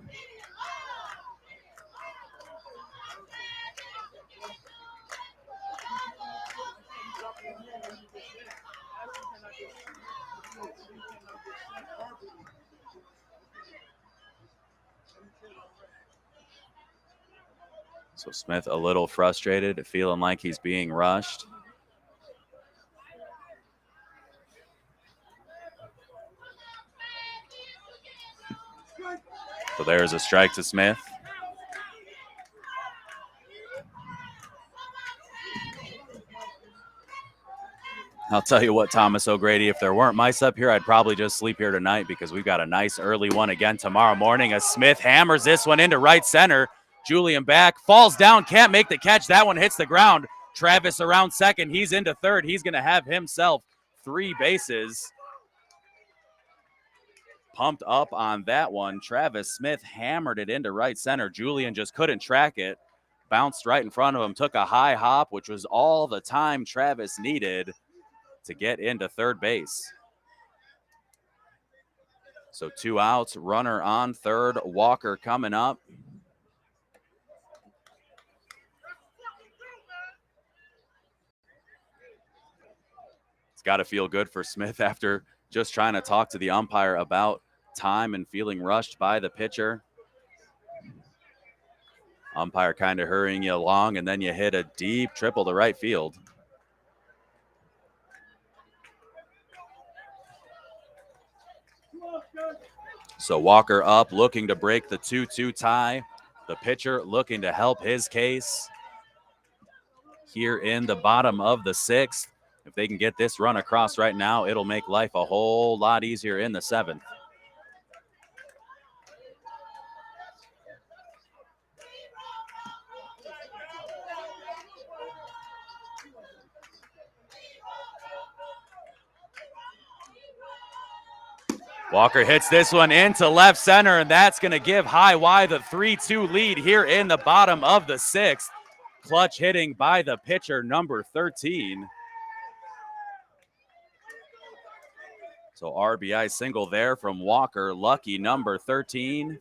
S2: So Smith a little frustrated, feeling like he's being rushed. So there's a strike to Smith. I'll tell you what, Thomas O'Grady, if there weren't mice up here, I'd probably just sleep here tonight because we've got a nice early one again tomorrow morning as Smith hammers this one into right center. Julian back, falls down, can't make the catch. That one hits the ground. Travis around second. He's into third. He's going to have himself 3 bases. Pumped up on that one. Travis Smith hammered it into right center. Julian just couldn't track it. Bounced right in front of him, took a high hop, which was all the time Travis needed to get into third base. So 2 outs, runner on third, Walker coming up. It's got to feel good for Smith after just trying to talk to the umpire about time and feeling rushed by the pitcher. Umpire kind of hurrying you along, and then you hit a deep triple to right field. So Walker up, looking to break the 2-2 tie. The pitcher looking to help his case here in the bottom of the 6th. If they can get this run across right now, it'll make life a whole lot easier in the 7th. Walker hits this one into left center, and that's going to give High Y the 3-2 lead here in the bottom of the 6th. Clutch hitting by the pitcher, number 13. So RBI single there from Walker, lucky number 13.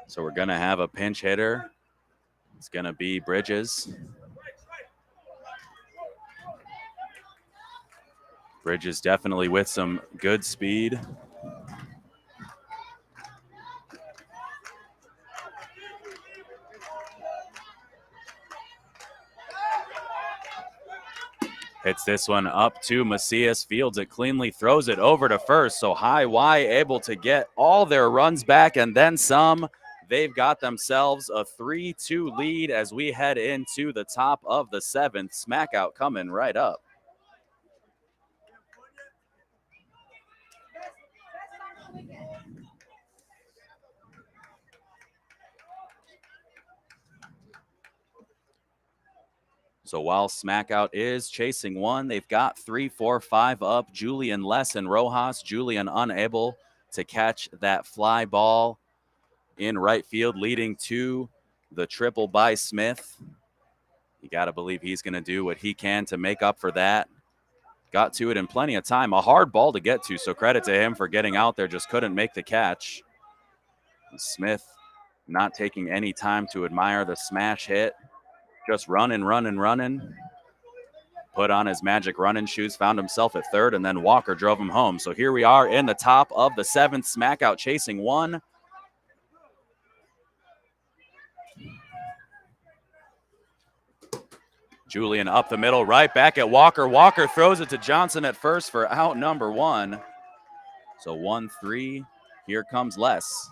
S2: So we're going to have a pinch hitter. It's going to be Bridges. Bridges definitely with some good speed. Hits this one up to Macias, fields it cleanly, throws it over to first. So High Y able to get all their runs back and then some. They've got themselves a 3-2 lead as we head into the top of the 7th. Smackout coming right up. So while Smackout is chasing one, they've got 3, 4, 5 up. Julian less and Rojas. Julian unable to catch that fly ball in right field, leading to the triple by Smith. You got to believe he's going to do what he can to make up for that. Got to it in plenty of time. A hard ball to get to, so credit to him for getting out there. Just couldn't make the catch. Smith not taking any time to admire the smash hit. Just running. Put on his magic running shoes, found himself at third, and then Walker drove him home. So here we are in the top of the 7th. Smackout chasing one. Julian up the middle, right back at Walker. Walker throws it to Johnson at first for out number 1. So 1-3. Here comes Les.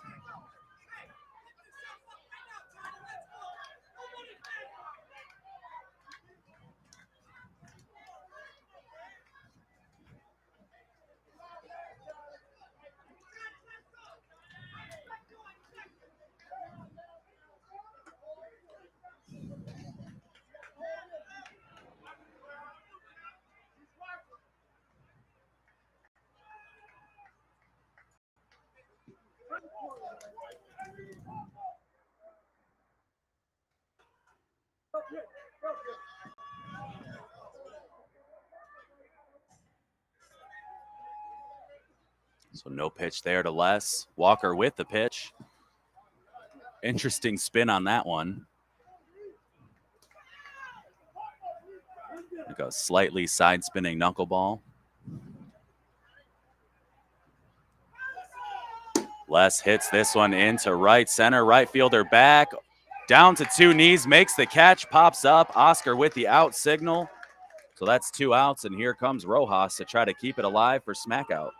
S2: So no pitch there to Les. Walker with the pitch. Interesting spin on that one. Like a slightly side spinning knuckleball. Les hits this one into right center. Right fielder back. Down to two knees. Makes the catch. Pops up. Oscar with the out signal. So that's 2 outs. And here comes Rojas to try to keep it alive for Smackout.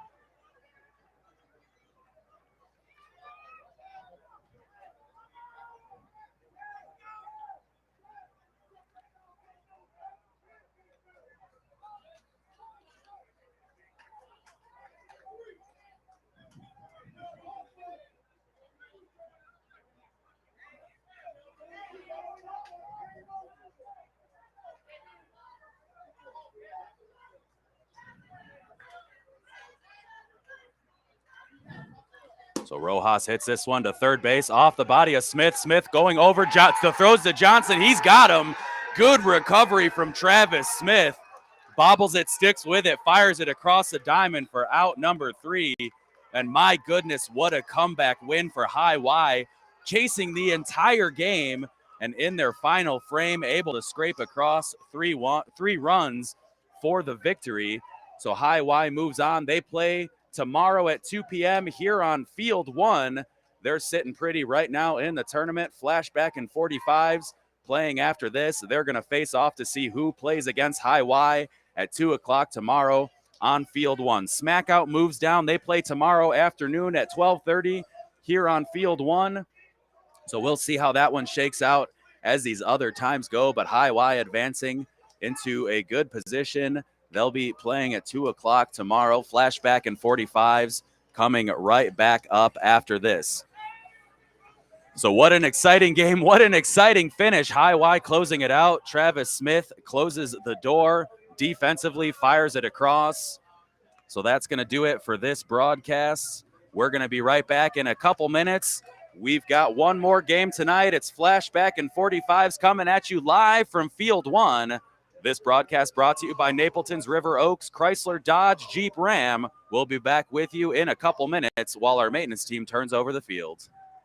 S2: So Rojas hits this one to third base off the body of Smith. Smith going over, throws to Johnson. He's got him. Good recovery from Travis Smith. Bobbles it, sticks with it, fires it across the diamond for out number 3. And my goodness, what a comeback win for High Y, chasing the entire game and in their final frame, able to scrape across 3 runs for the victory. So High Y moves on. They play tomorrow at 2 p.m. here on Field 1. They're sitting pretty right now in the tournament. Flashback in 45s playing after this. They're going to face off to see who plays against High Y at 2 o'clock tomorrow on Field 1. Smackout moves down. They play tomorrow afternoon at 12:30 here on Field 1. So we'll see how that one shakes out as these other times go. But High Y advancing into a good position. They'll be playing at 2 o'clock tomorrow. Flashback in 45s coming right back up after this. So what an exciting game. What an exciting finish. High Y closing it out. Travis Smith closes the door. Defensively fires it across. So that's going to do it for this broadcast. We're going to be right back in a couple minutes. We've got one more game tonight. It's Flashback in 45s coming at you live from Field 1. This broadcast brought to you by Napleton's River Oaks, Chrysler, Dodge, Jeep, Ram. We'll be back with you in a couple minutes while our maintenance team turns over the field.